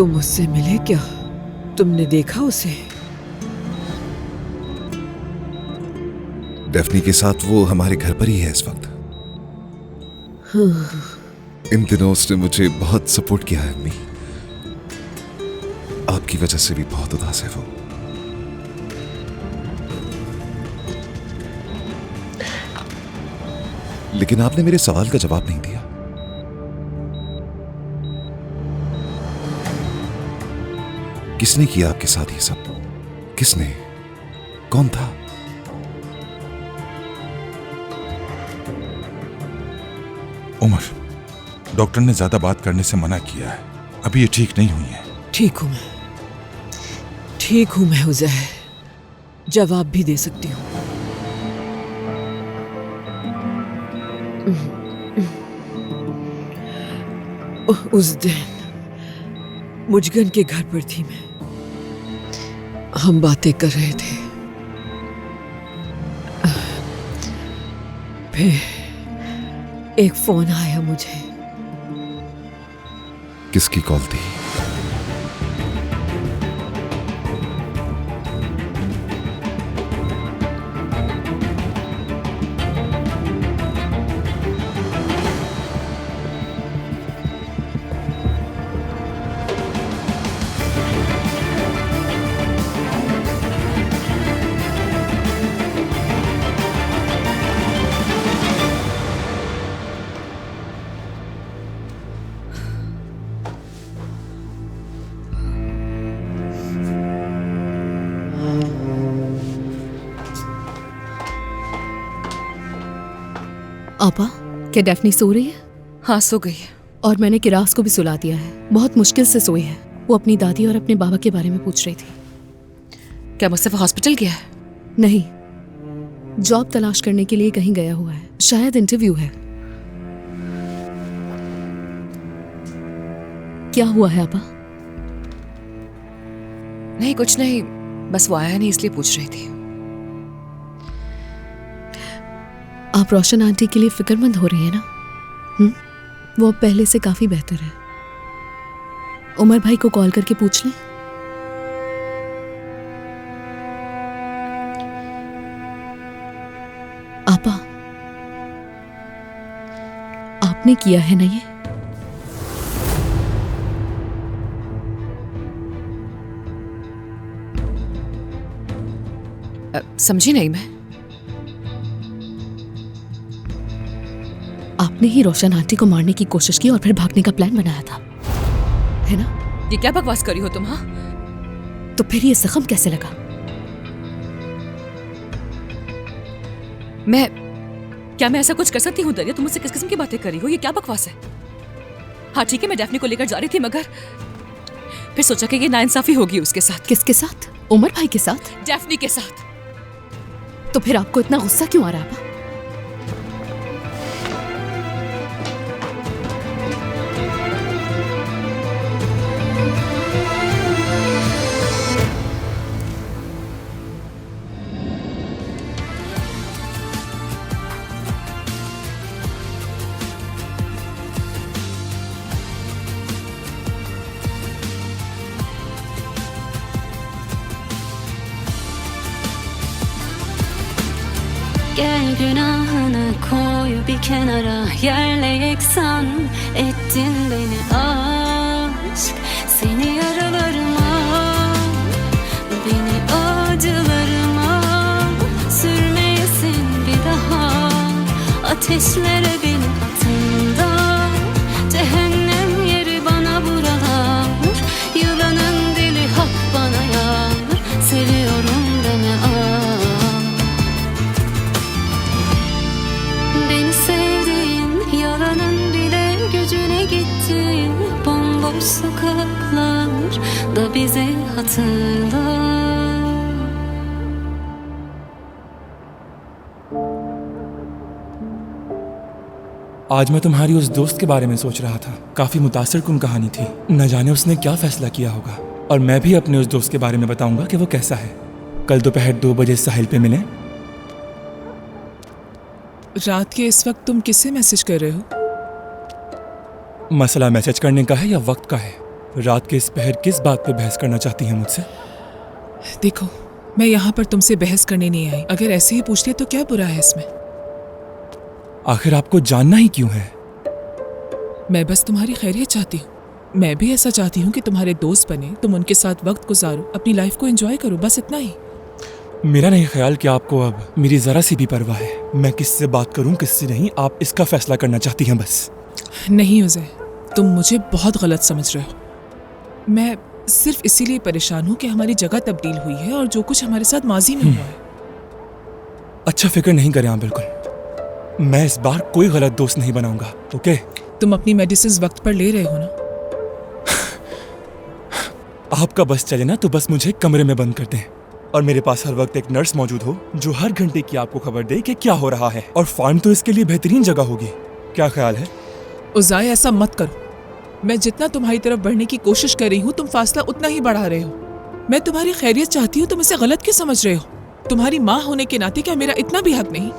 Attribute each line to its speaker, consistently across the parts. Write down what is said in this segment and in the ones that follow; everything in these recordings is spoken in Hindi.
Speaker 1: तुम उससे मिले क्या? तुमने देखा उसे?
Speaker 2: डेफ्नी के साथ वो हमारे घर पर ही है इस वक्त। इन दिनों उसने मुझे बहुत सपोर्ट किया है अम्मी। आपकी वजह से भी बहुत उदास है वो। लेकिन आपने मेरे सवाल का जवाब नहीं दिया। किसने किया आपके साथ ये सब? किसने? कौन था?
Speaker 3: उमर, डॉक्टर ने ज्यादा बात करने से मना किया है। अभी ये ठीक नहीं हुई है।
Speaker 1: ठीक हूं मैं उज़ैर, जवाब भी दे सकती हूँ। उस दिन मुजगन के घर पर थी मैं। हम बातें कर रहे थे। फिर एक फोन आया मुझे।
Speaker 2: किसकी कॉल थी?
Speaker 4: आपा, क्या डेफनी सो रही है?
Speaker 5: हाँ, सो गई है।
Speaker 4: और मैंने किरास को भी सुला दिया है। बहुत मुश्किल से सोई है। वो अपनी दादी और अपने बाबा के बारे में पूछ रही थी।
Speaker 5: क्या मुस्तफा हॉस्पिटल गया है?
Speaker 4: नहीं, जॉब तलाश करने के लिए कहीं गया हुआ है। शायद इंटरव्यू है। क्या हुआ है आपा?
Speaker 5: नहीं, कुछ नहीं, बस वो आया नहीं इसलिए पूछ रही थी।
Speaker 4: आप रोशन आंटी के लिए फिक्रमंद हो रही है ना? वो अब पहले से काफी बेहतर है। उमर भाई को कॉल करके पूछ लें। आपा, आपने किया है ना ये?
Speaker 5: समझी नहीं मैं।
Speaker 4: आपने ही रोशन आंटी को मारने की कोशिश की और फिर भागने का प्लान बनाया था, है ना?
Speaker 5: ये क्या बकवास करी हो तुम? हाँ,
Speaker 4: तो फिर ये जख्म कैसे लगा?
Speaker 5: मैं ऐसा कुछ कर सकती हूँ दरिया? तुम मुझसे किस किस्म की बातें कर रही हो? ये क्या बकवास है? हाँ ठीक है, मैं डेफनी को लेकर जा रही थी, मगर फिर सोचा कि ये नाइंसाफी होगी उसके साथ।
Speaker 4: किसके साथ? उमर भाई के साथ?
Speaker 5: डेफनी के साथ।
Speaker 4: तो फिर आपको इतना गुस्सा क्यों आ रहा है?
Speaker 6: Gel günahını koy bir kenara, yerle yeksan ettin beni aşk. Seni yaralarıma, beni acılarıma sürmeyesin bir daha. Ateşlere beni atında, cehennem yeri bana buralar. Yılanın dili hak bana yar, seviyorum deme Beni sevdiğin, yalanın bile gücüne gitti. Bomboş sokaklar da bizi hatırlar.
Speaker 7: आज मैं तुम्हारी उस दोस्त के बारे में सोच रहा था। काफी मुतासिर कुन कहानी थी। न जाने उसने क्या फैसला किया होगा। और मैं भी अपने उस दोस्त के बारे में बताऊंगा कि वो कैसा है। कल दोपहर 2 बजे साहिल पे मिलें।
Speaker 8: रात के इस वक्त तुम किससे मैसेज कर रहे हो?
Speaker 7: मसला मैसेज करने का है या वक्त का है? रात के इस पहर किस बात पे बहस करना चाहती हैं मुझसे?
Speaker 8: देखो, मैं यहाँ पर तुमसे बहस करने नहीं आई। अगर ऐसे ही पूछते तो क्या बुरा है इसमें?
Speaker 7: आखिर आपको जानना ही क्यों है?
Speaker 8: मैं बस तुम्हारी खैरियत चाहती हूँ। मैं भी ऐसा चाहती हूँ कि तुम्हारे दोस्त बने, तुम उनके साथ वक्त गुजारो, अपनी लाइफ को एंजॉय करो, बस इतना ही।
Speaker 7: मेरा नहीं ख्याल कि आपको अब मेरी जरा सी भी परवाह है। मैं किससे बात करूं किससे नहीं, आप इसका फैसला करना चाहती हैं बस।
Speaker 8: नहीं उज़ैर, तुम मुझे बहुत गलत समझ रहे हो। मैं सिर्फ इसीलिए परेशान हूँ कि हमारी जगह तब्दील हुई है और जो कुछ हमारे साथ माजी में हुआ है।
Speaker 7: अच्छा, फिक्र नहीं करें आप बिल्कुल। मैं इस बार कोई गलत दोस्त नहीं बनाऊंगा, ओके?
Speaker 8: तुम अपनी मेडिसिन वक्त पर ले रहे हो ना?
Speaker 7: आपका बस चले ना तो बस मुझे कमरे में बंद कर दें और मेरे पास हर वक्त एक नर्स मौजूद हो जो हर घंटे की आपको खबर दे कि क्या हो रहा है। और फार्म तो इसके लिए बेहतरीन जगह होगी। क्या ख्याल है?
Speaker 8: उज़ैर, ऐसा मत करो। मैं जितना तुम्हारी तरफ बढ़ने की कोशिश कर रही हूँ, तुम फासला उतना ही बढ़ा रहे हो। मैं तुम्हारी खैरियत चाहती हूँ, तुम इसे गलत क्यों समझ रहे हो? तुम्हारी माँ होने के नाते क्या मेरा इतना भी हक नहीं?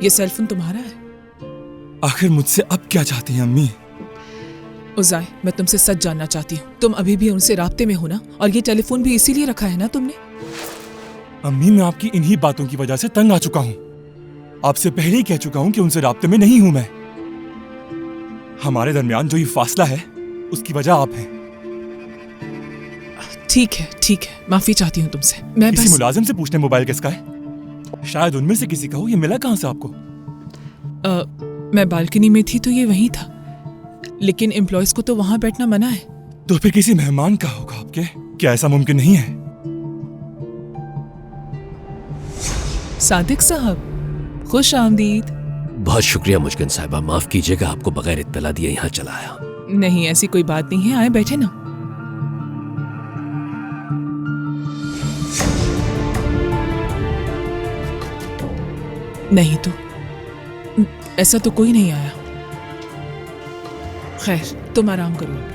Speaker 8: ये सेलफोन तुम्हारा है?
Speaker 7: आखिर मुझसे अब क्या चाहती हैं अम्मी?
Speaker 8: उज़ैर, मैं तुमसे सच जानना चाहती हूँ। तुम अभी भी उनसे राब्ते में हो ना? और ये टेलीफोन भी इसीलिए रखा है ना तुमने?
Speaker 7: अम्मी, मैं आपकी इन्हीं बातों की वजह से तंग आ चुका हूँ। आपसे पहले ही कह चुका हूँ कि उनसे राब्ते में नहीं हूं मैं। हमारे दरमियान जो ये फासला है उसकी वजह आप हैं।
Speaker 8: ठीक है, माफी चाहती हूँ तुमसे। मैं
Speaker 7: किसी
Speaker 8: बस
Speaker 7: मुलाजिम से पूछने मोबाइल किसका है? शायद उनमें से किसी का हो। ये मिला कहाँ से आपको?
Speaker 8: मैं बालकनी में थी तो ये वहीं था, लेकिन एम्प्लॉयज को तो वहां बैठना मना है।
Speaker 7: तो फिर किसी मेहमान का होगा आपके? क्या ऐसा मुमकिन नहीं है?
Speaker 8: सादिक साहब, खुश आमदीद।
Speaker 9: बहुत शुक्रिया मुश्किन साहिबा, माफ कीजिएगा आपको बगैर इत्तला दिए यहाँ चला आया।
Speaker 8: नहीं, ऐसी कोई बात नहीं है, आए बैठे ना। नहीं तो ऐसा तो कोई नहीं आया। खैर, तुम आराम करो।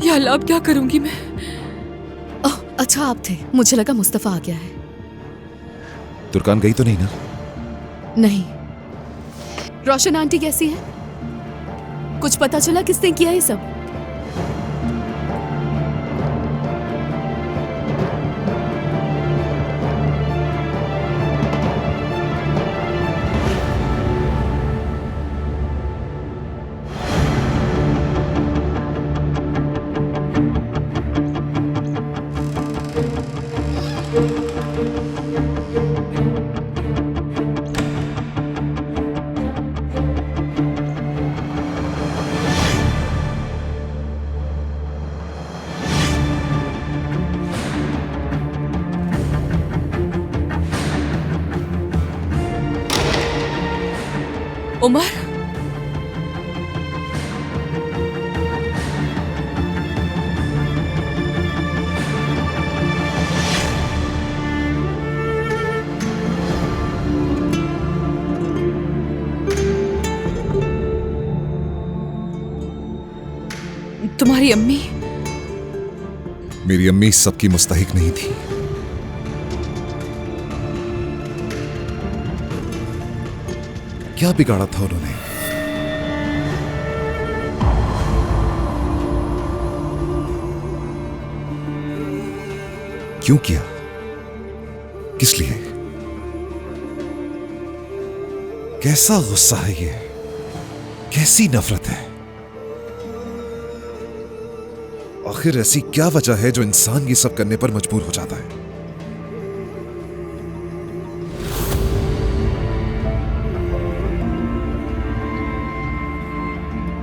Speaker 5: या अल्लाह, अब क्या करूंगी मैं?
Speaker 4: ओह, अच्छा आप थे, मुझे लगा मुस्तफ़ा आ गया है।
Speaker 2: तुर्कान गई तो नहीं ना?
Speaker 4: नहीं। रोशन आंटी कैसी है? कुछ पता चला किसने किया ये सब?
Speaker 5: उमर, तुम्हारी अम्मी?
Speaker 2: मेरी अम्मी सबकी मुस्तहिक नहीं थी। क्या बिगाड़ा था उन्होंने? क्यों किया? किस लिए? कैसा गुस्सा है ये? कैसी नफरत है? आखिर ऐसी क्या वजह है जो इंसान ये सब करने पर मजबूर हो जाता है?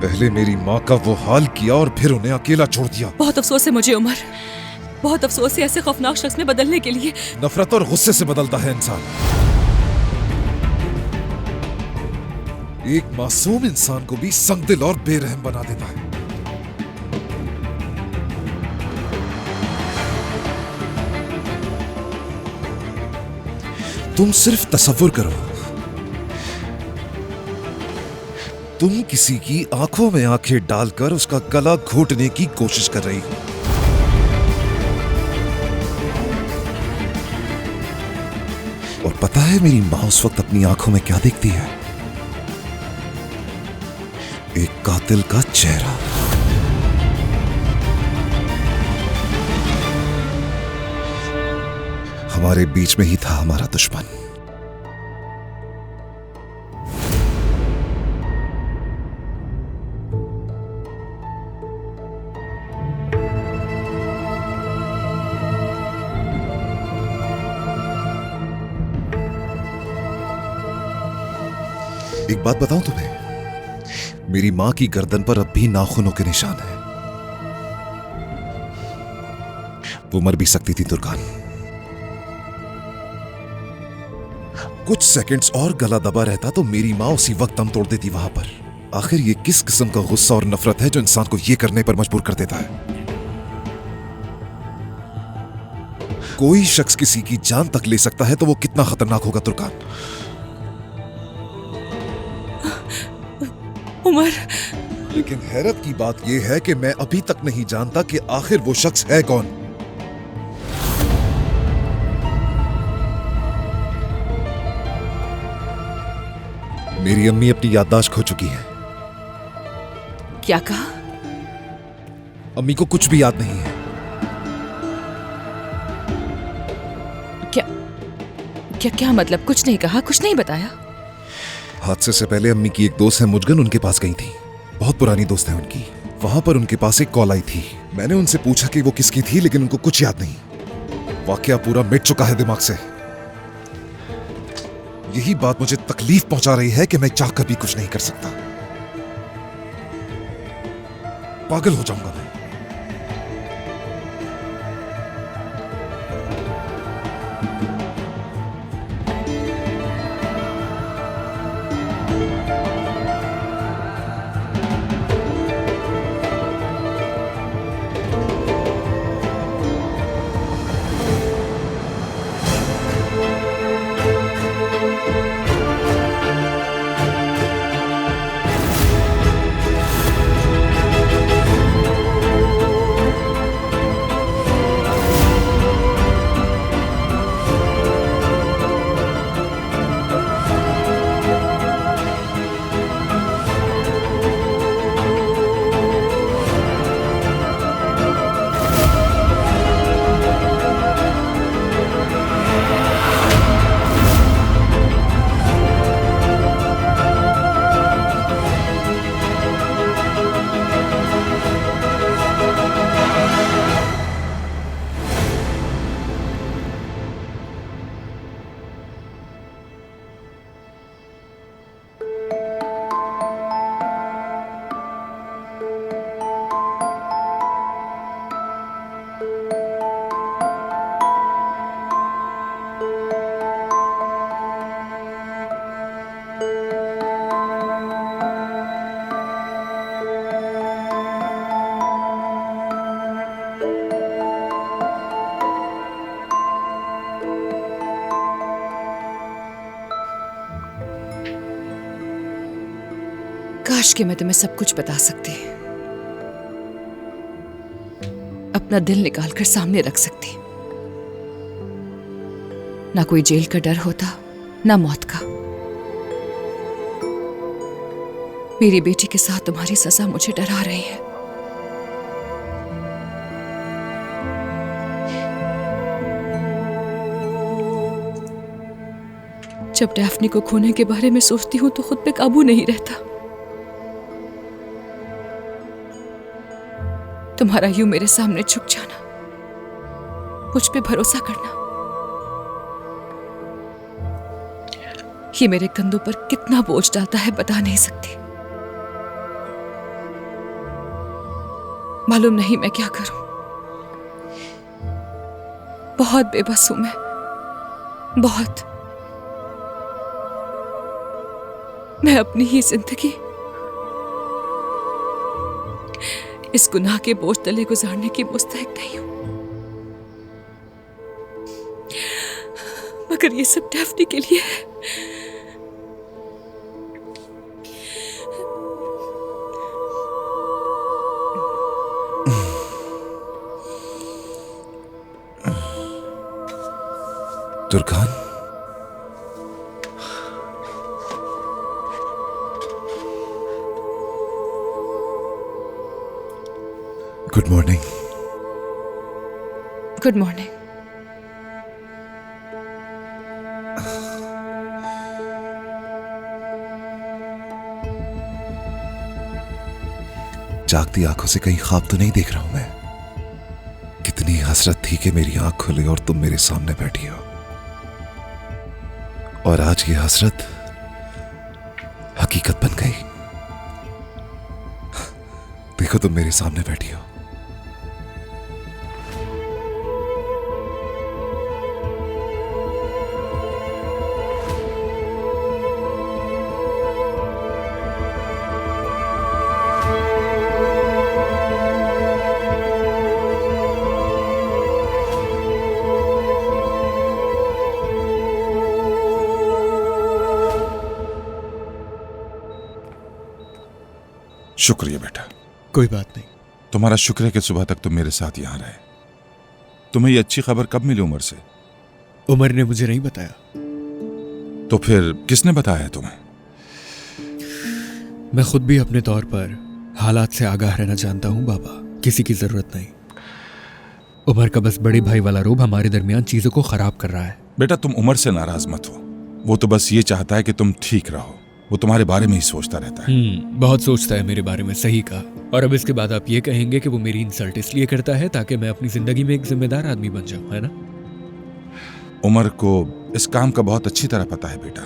Speaker 2: पहले मेरी मां का वो हाल किया और फिर उन्हें अकेला छोड़ दिया।
Speaker 5: बहुत अफसोस है मुझे उमर, बहुत अफसोस है ऐसे खौफनाक शख्स में बदलने के लिए।
Speaker 2: नफरत और गुस्से से बदलता है इंसान। एक मासूम इंसान को भी संगदिल और बेरहम बना देता है। तुम सिर्फ तसव्वुर करो, तुम किसी की आंखों में आंखें डालकर उसका गला घोटने की कोशिश कर रही हो। और पता है मेरी मां उस वक्त अपनी आंखों में क्या देखती है? एक कातिल का चेहरा। हमारे बीच में ही था हमारा दुश्मन। एक बात बताऊं तुम्हें, मेरी मां की गर्दन पर अब भी नाखूनों के निशान है। वो मर भी सकती थी तुर्कान। कुछ सेकंड्स और गला दबा रहता तो मेरी मां उसी वक्त दम तोड़ देती वहां पर। आखिर ये किस किस्म का गुस्सा और नफरत है जो इंसान को ये करने पर मजबूर कर देता है? कोई शख्स किसी की जान तक ले सकता है तो वो कितना खतरनाक होगा तुर्कान।
Speaker 5: उमर,
Speaker 2: लेकिन हैरत की बात यह है कि मैं अभी तक नहीं जानता कि आखिर वो शख्स है कौन। मेरी अम्मी अपनी याददाश्त खो चुकी है।
Speaker 5: क्या कहा?
Speaker 2: अम्मी को कुछ भी याद नहीं है।
Speaker 5: क्या मतलब? कुछ नहीं कहा, कुछ नहीं बताया?
Speaker 2: हादसे से पहले अम्मी की एक दोस्त है मुजगन, उनके पास गई थी। बहुत पुरानी दोस्त है उनकी। वहां पर उनके पास एक कॉल आई थी। मैंने उनसे पूछा कि वो किसकी थी, लेकिन उनको कुछ याद नहीं। वाकया पूरा मिट चुका है दिमाग से। यही बात मुझे तकलीफ पहुंचा रही है कि मैं चाहकर भी कुछ नहीं कर सकता। पागल हो जाऊंगा मैं।
Speaker 5: काश कि मैं तुम्हें सब कुछ बता सकती, अपना दिल निकाल कर सामने रख सकती। ना कोई जेल का डर होता, ना मौत का। मेरी बेटी के साथ तुम्हारी सजा मुझे डरा रही है। जब डैफ्नी को खोने के बारे में सोचती हूं तो खुद पे काबू नहीं रहता। तुम्हारा यूं मेरे सामने झुक जाना, मुझ पे भरोसा करना, ये मेरे कंधों पर कितना बोझ डालता है बता नहीं सकती। मालूम नहीं मैं क्या करूं। बहुत बेबस हूं मैं, बहुत। मैं अपनी ही जिंदगी इस गुनाह के बोझ तले गुजारने की मुस्तहिक नहीं हूं, मगर ये सब डैफ्नी के लिए है।
Speaker 2: दुर्गान, गुड मॉर्निंग।
Speaker 5: Good morning.
Speaker 2: जागती आंखों से कहीं ख्वाब तो नहीं देख रहा हूं मैं? कितनी हसरत थी कि मेरी आंख खुले और तुम मेरे सामने बैठी हो, और आज ये हसरत हकीकत बन गई। देखो तुम मेरे सामने बैठी हो।
Speaker 3: शुक्रिया बेटा।
Speaker 10: कोई बात नहीं।
Speaker 3: तुम्हारा शुक्र है कि सुबह तक तुम मेरे साथ यहां रहे। तुम्हें ये अच्छी खबर कब मिली उमर से?
Speaker 10: उमर ने मुझे नहीं बताया।
Speaker 3: तो फिर किसने बताया तुम्हें?
Speaker 10: मैं खुद भी अपने तौर पर हालात से आगाह रहना जानता हूं बाबा, किसी की जरूरत नहीं। उमर का बस बड़े भाई वाला रोब हमारे दरमियान चीजों को खराब कर रहा है।
Speaker 3: बेटा तुम उमर से नाराज मत हो, वो तो बस ये चाहता है कि तुम ठीक रहो। वो तुम्हारे बारे में ही सोचता रहता है।
Speaker 10: बहुत सोचता है मेरे बारे में, सही कहा। और अब इसके बाद आप ये कहेंगे कि वो मेरी इंसल्ट इसलिए करता है ताकि मैं अपनी जिंदगी में एक जिम्मेदार आदमी बन जाऊं, है ना?
Speaker 3: उमर को इस काम का बहुत अच्छी तरह पता है बेटा।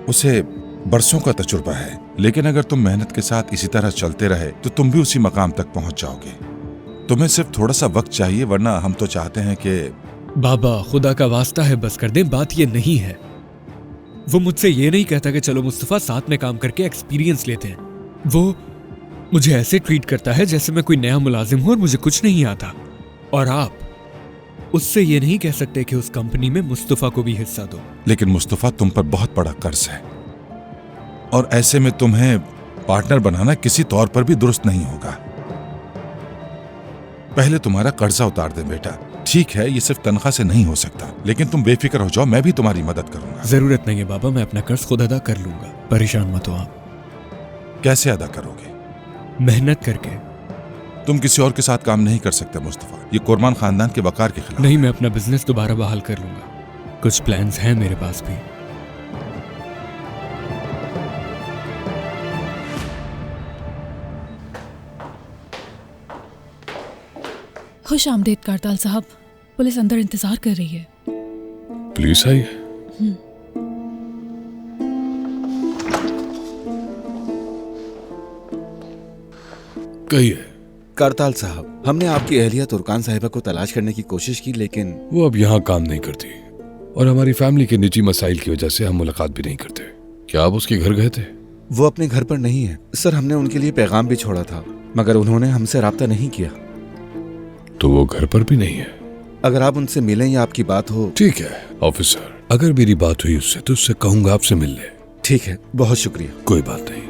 Speaker 3: उसे बरसों का तजुर्बा है, लेकिन अगर तुम मेहनत के साथ इसी तरह चलते रहे तो तुम भी उसी मकाम तक पहुंच जाओगे। तुम्हें सिर्फ थोड़ा सा वक्त चाहिए, वरना हम तो चाहते हैं कि।
Speaker 10: बाबा खुदा का वास्ता है बस कर दें। बात ये नहीं है, वो मुझसे ये नहीं कहता कि चलो मुस्तफा साथ में काम करके एक्सपीरियंस लेते हैं। वो मुझे ऐसे ट्रीट करता है जैसे मैं कोई नया मुलाजिम हूं और मुझे कुछ नहीं आता। और आप उससे ये नहीं कह सकते कि उस कंपनी में मुस्तफा को भी हिस्सा दो।
Speaker 3: लेकिन मुस्तफा तुम पर बहुत बड़ा कर्ज है, और ऐसे में तुम्हें पार्टनर बनाना किसी तौर पर भी दुरुस्त नहीं होगा। पहले तुम्हारा कर्जा उतार दे बेटा। ठीक है, ये सिर्फ तनख्वाह से नहीं हो सकता, लेकिन तुम बेफिक्र हो जाओ, मैं भी तुम्हारी मदद करूंगा।
Speaker 10: जरूरत नहीं है बाबा, मैं अपना कर्ज खुद अदा कर लूंगा, परेशान मत हो आप।
Speaker 3: कैसे अदा करोगे?
Speaker 10: मेहनत करके।
Speaker 3: तुम किसी और के साथ काम नहीं कर सकते मुस्तफा, ये कुरमान खानदान के वकार के खिलाफ।
Speaker 10: नहीं, मैं अपना बिजनेस दोबारा बहाल कर लूंगा। कुछ प्लान्स हैं मेरे पास भी।
Speaker 4: खुश आमदेद कारताल साहब, पुलिस अंदर इंतजार कर रही है।
Speaker 11: पुलिस आई है? कही है?
Speaker 12: कारताल साहब, हमने आपकी अहलिया तुर्कान साहिबा को तलाश करने की कोशिश की, लेकिन
Speaker 11: वो अब यहाँ काम नहीं करती, और हमारी फैमिली के निजी मसाइल की वजह से हम मुलाकात भी नहीं करते। क्या आप उसके घर गए थे?
Speaker 12: वो अपने घर पर नहीं है सर। हमने उनके लिए पैगाम भी छोड़ा था, मगर उन्होंने हमसे राब्ता नहीं किया।
Speaker 11: तो वो घर पर भी नहीं है?
Speaker 12: अगर आप उनसे मिलें या आपकी बात हो।
Speaker 11: ठीक है ऑफिसर, अगर मेरी बात हुई उससे तो उससे कहूंगा आपसे मिल ले।
Speaker 12: ठीक है, बहुत शुक्रिया।
Speaker 11: कोई बात नहीं।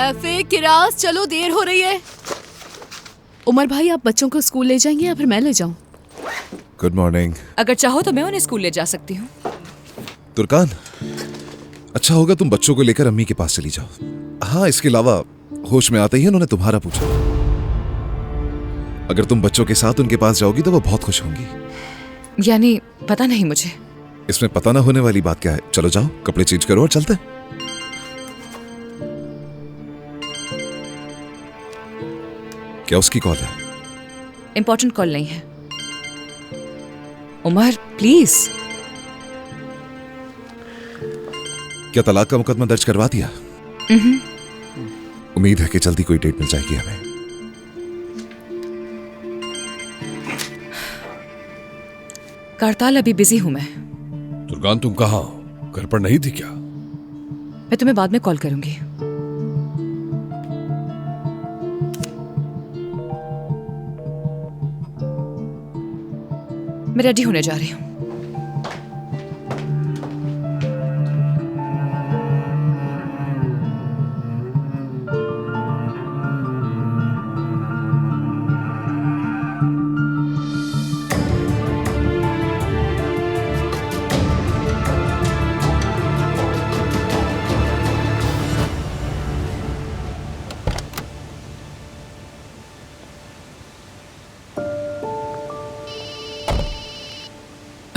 Speaker 4: एफए किरास, चलो देर हो रही है। उमर भाई, आप बच्चों को स्कूल ले जाएंगे या फिर मैं ले जाऊं?
Speaker 2: Good morning.
Speaker 5: अगर चाहो तो मैं उन्हें स्कूल ले जा सकती हूँ।
Speaker 2: तुर्कान, अच्छा होगा तुम बच्चों को लेकर अम्मी के पास चली जाओ। हाँ, इसके अलावा होश में आते ही उन्होंने तुम्हारा पूछा। अगर तुम बच्चों के साथ उनके पास जाओगी तो वो बहुत खुश होंगी।
Speaker 5: यानी पता नहीं मुझे।
Speaker 2: इसमें पता ना होने वाली बात क्या है। चलो जाओ, कपड़े चेंज करो और चलते हैं। क्या उसकी कॉल है?
Speaker 5: इंपॉर्टेंट कॉल नहीं है। उमर प्लीज।
Speaker 2: क्या तलाक का मुकदमा दर्ज करवा दिया? उम्मीद है कि जल्दी कोई डेट मिल जाएगी हमें।
Speaker 5: करताल, अभी बिजी हूं मैं।
Speaker 11: तुर्कान, तुम कहाँ हो? घर पर नहीं थी क्या?
Speaker 5: मैं तुम्हें बाद में कॉल करूंगी। मैं रेडी होने जा रही हूँ।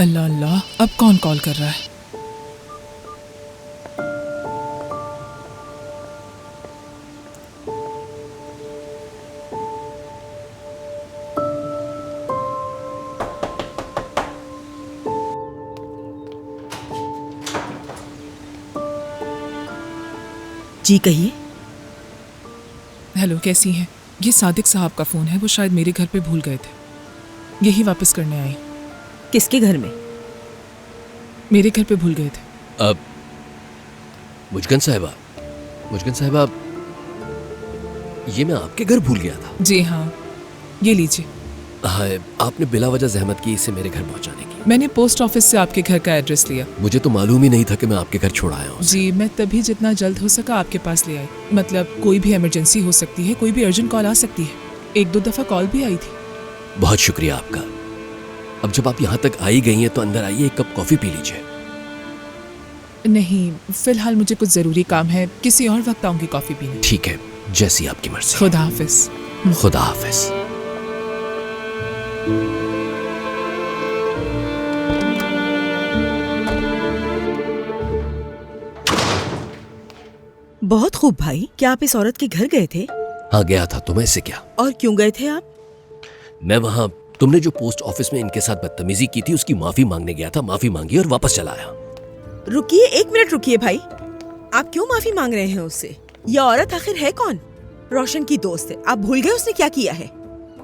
Speaker 8: अल्लाह अल्लाह, अब कौन कॉल कर रहा है?
Speaker 1: जी कहिए।
Speaker 8: हेलो, कैसी हैं? ये सादिक साहब का फोन है, वो शायद मेरे घर पे भूल गए थे, यही वापस करने आई।
Speaker 1: किसके घर में?
Speaker 8: मेरे घर पे भूल गए थे।
Speaker 9: अब मुजगन साहिबा, ये मैं आपके घर भूल गया था।
Speaker 8: जी हाँ, ये लीजिए।
Speaker 9: हाय, आपने बिला वजह जहमत की इसे मेरे घर पहुंचाने की।
Speaker 8: मैंने पोस्ट ऑफिस से आपके घर का एड्रेस लिया।
Speaker 9: मुझे तो मालूम ही नहीं था कि मैं आपके घर छोड़ आया हूँ।
Speaker 8: जी, मैं तभी जितना जल्द हो सका आपके पास ले आई। मतलब कोई भी इमरजेंसी हो सकती है, कोई भी अर्जेंट कॉल आ सकती है। 1-2 दफा कॉल भी आई थी।
Speaker 9: बहुत शुक्रिया आपका। अब जब आप यहाँ तक आई गई हैं तो अंदर आइए, एक कप कॉफी पी लीजिए।
Speaker 8: नहीं, फिलहाल मुझे कुछ जरूरी काम है, किसी और वक्त आऊंगी कॉफी पीने।
Speaker 9: ठीक है, जैसी आपकी मर्जी।
Speaker 8: खुदा हाफिज।
Speaker 9: खुदा हाफिज।
Speaker 1: बहुत खूब भाई। क्या आप इस औरत के घर गए थे?
Speaker 9: हाँ गया था, तुम्हें से क्या?
Speaker 1: और क्यों गए थे आप?
Speaker 9: मैं वहाँ तुमने जो पोस्ट ऑफिस में इनके साथ बदतमीजी की थी उसकी माफी मांगने गया था। माफी मांगी और वापस चला आया।
Speaker 1: रुकिए, 1 मिनट रुकिए भाई। आप क्यों माफी मांग रहे हैं उससे? यह औरत आखिर है कौन? रोशन की दोस्त है। आप भूल गए उसने क्या किया है?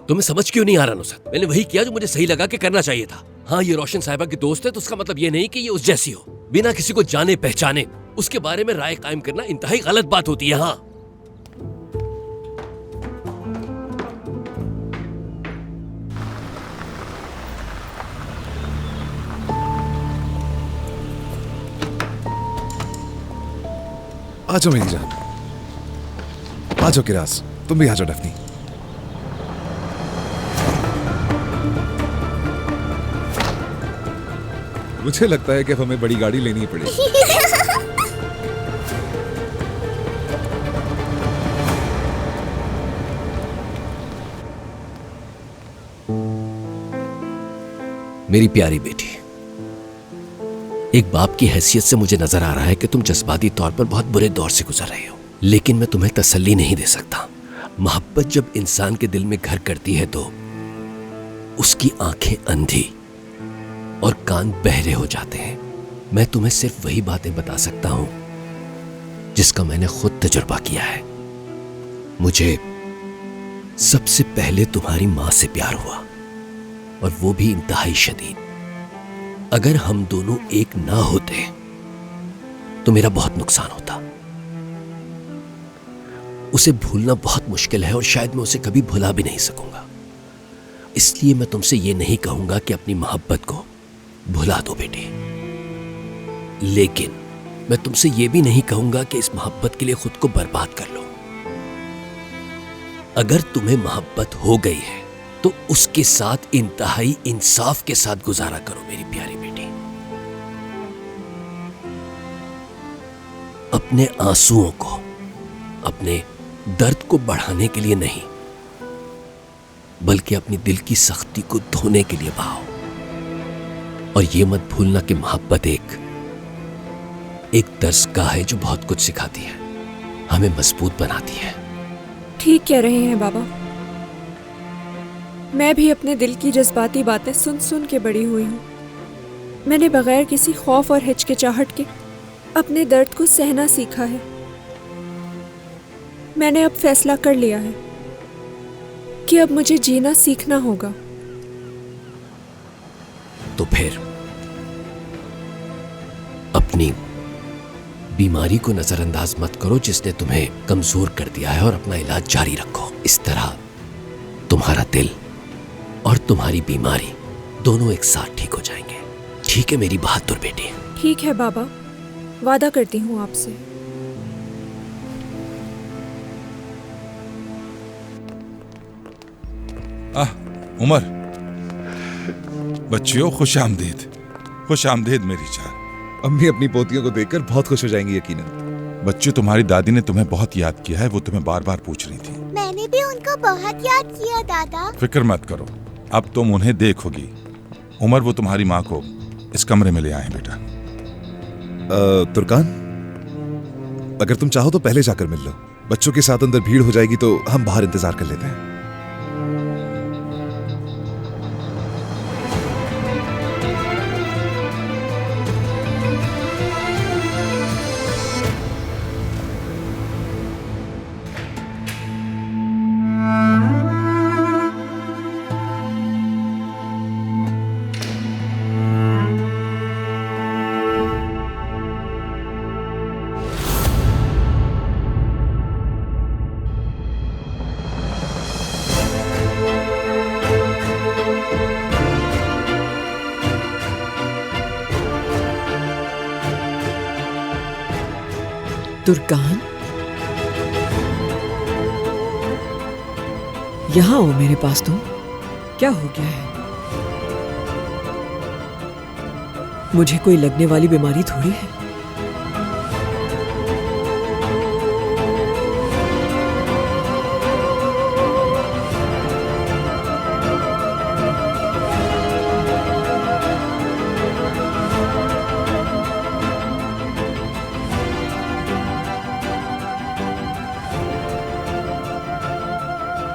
Speaker 9: तुम्हें समझ क्यों नहीं आ रहा नुसरत? मैंने वही किया जो मुझे सही लगा कि करना चाहिए था। हाँ, ये रोशन साहिबा की दोस्त है तो उसका मतलब ये नहीं कि ये उस जैसी हो। बिना किसी को जाने पहचाने उसके बारे में राय कायम करना इंतहाई गलत बात होती है। हाँ,
Speaker 2: आ जाओ मेरी जान, आ जाओ किरास, तुम भी आ जाओ डफनी। मुझे लगता है कि अब हमें बड़ी गाड़ी लेनी ही पड़ेगी।
Speaker 9: मेरी प्यारी बेटी, एक बाप की हैसियत से मुझे नजर आ रहा है कि तुम जज्बाती तौर पर बहुत बुरे दौर से गुजर रहे हो, लेकिन मैं तुम्हें तसल्ली नहीं दे सकता। मोहब्बत जब इंसान के दिल में घर करती है तो उसकी आंखें अंधी और कान बहरे हो जाते हैं। मैं तुम्हें सिर्फ वही बातें बता सकता हूं जिसका मैंने खुद तजुर्बा किया है। मुझे सबसे पहले तुम्हारी मां से प्यार हुआ, और वो भी इंतहाई शदीद। अगर हम दोनों एक ना होते तो मेरा बहुत नुकसान होता। उसे भूलना बहुत मुश्किल है और शायद मैं उसे कभी भुला भी नहीं सकूंगा। इसलिए मैं तुमसे ये नहीं कहूंगा कि अपनी मोहब्बत को भुला दो बेटी, लेकिन मैं तुमसे ये भी नहीं कहूंगा कि इस मोहब्बत के लिए खुद को बर्बाद कर लो। अगर तुम्हें मोहब्बत हो गई है तो उसके साथ इंतहाई इंसाफ के साथ गुजारा करो मेरी प्यारी बेटी। अपने आंसुओं को, अपने दर्द को बढ़ाने के लिए नहीं, बल्कि अपनी दिल की सख्ती को धोने के लिए बहाओ। और ये मत भूलना कि मोहब्बत एक दर्सगाह है जो बहुत कुछ सिखाती है, हमें मजबूत बनाती है।
Speaker 13: ठीक कह रहे हैं बाबा। मैं भी अपने दिल की जज्बाती बातें सुन सुन के बड़ी हुई हूँ। मैंने बगैर किसी खौफ और हिचकिचाहट के अपने दर्द को सहना सीखा है। मैंने अब फैसला कर लिया है कि अब मुझे जीना सीखना होगा।
Speaker 9: तो फिर अपनी बीमारी को नजरअंदाज मत करो जिसने तुम्हें कमजोर कर दिया है, और अपना इलाज जारी रखो। इस तरह तुम्हारा दिल और तुम्हारी बीमारी दोनों एक साथ ठीक हो जाएंगे। ठीक है मेरी बहादुर बेटी?
Speaker 13: ठीक है बाबा, वादा करती हूँ आपसे।
Speaker 3: उमर, बच्चियों खुश आमदीद, खुश आमदीद मेरी जान।
Speaker 2: अम्मी अपनी पोतियों को देखकर बहुत खुश हो जाएंगी यकीनन।
Speaker 3: बच्चों, तुम्हारी दादी ने तुम्हें बहुत याद किया है, वो तुम्हें बार बार पूछ रही थी।
Speaker 14: मैंने भी उनको बहुत याद किया दादा।
Speaker 3: फिक्र मत करो, अब तुम उन्हें देखोगी। उमर, वो तुम्हारी माँ को इस कमरे में ले आए बेटा।
Speaker 2: तुर्कान, अगर तुम चाहो तो पहले जाकर मिल लो। बच्चों के साथ अंदर भीड़ हो जाएगी तो हम बाहर इंतजार कर लेते हैं।
Speaker 15: तुर्कान, यहाँ हो मेरे पास तुम। क्या हो गया है? मुझे कोई लगने वाली बीमारी थोड़ी है।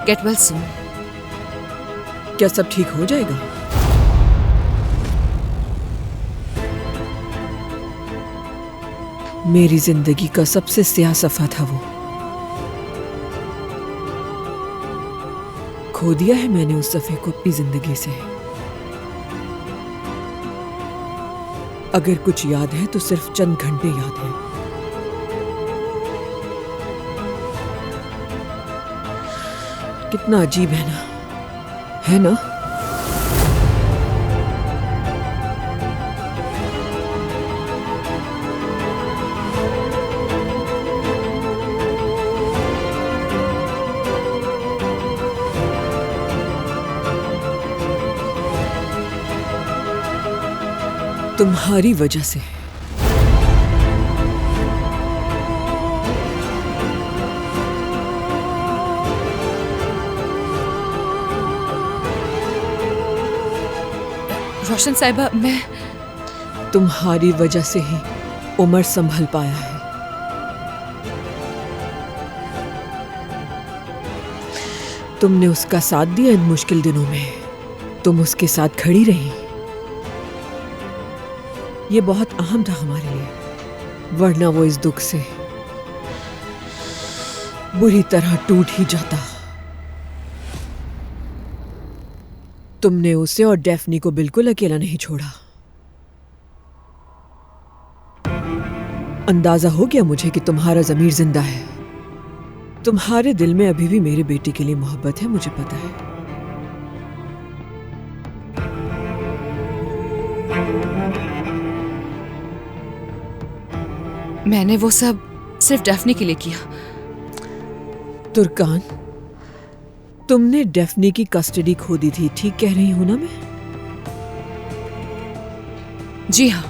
Speaker 5: Get well soon.
Speaker 15: क्या सब ठीक हो जाएगा? मेरी जिंदगी का सबसे स्याह सफा था वो। खो दिया है मैंने उस सफे को अपनी जिंदगी से। अगर कुछ याद है तो सिर्फ चंद घंटे याद है। कितना अजीब है ना, है ना? तुम्हारी वजह से।
Speaker 5: रोशन साहिबा, मैं
Speaker 15: तुम्हारी वजह से ही उमर संभल पाया है। तुमने उसका साथ दिया इन मुश्किल दिनों में। तुम उसके साथ खड़ी रही। ये बहुत अहम था हमारे लिए, वरना वो इस दुख से बुरी तरह टूट ही जाता। तुमने उसे और डेफनी को बिल्कुल अकेला नहीं छोड़ा। अंदाजा हो गया मुझे कि तुम्हारा ज़मीर जिंदा है। तुम्हारे दिल में अभी भी मेरे बेटे के लिए मोहब्बत है, मुझे पता है।
Speaker 5: मैंने वो सब सिर्फ डेफनी के लिए किया।
Speaker 15: तुर्कान, तुमने डेफनी की कस्टडी खो दी थी, ठीक कह रही हूं ना मैं?
Speaker 5: जी हाँ,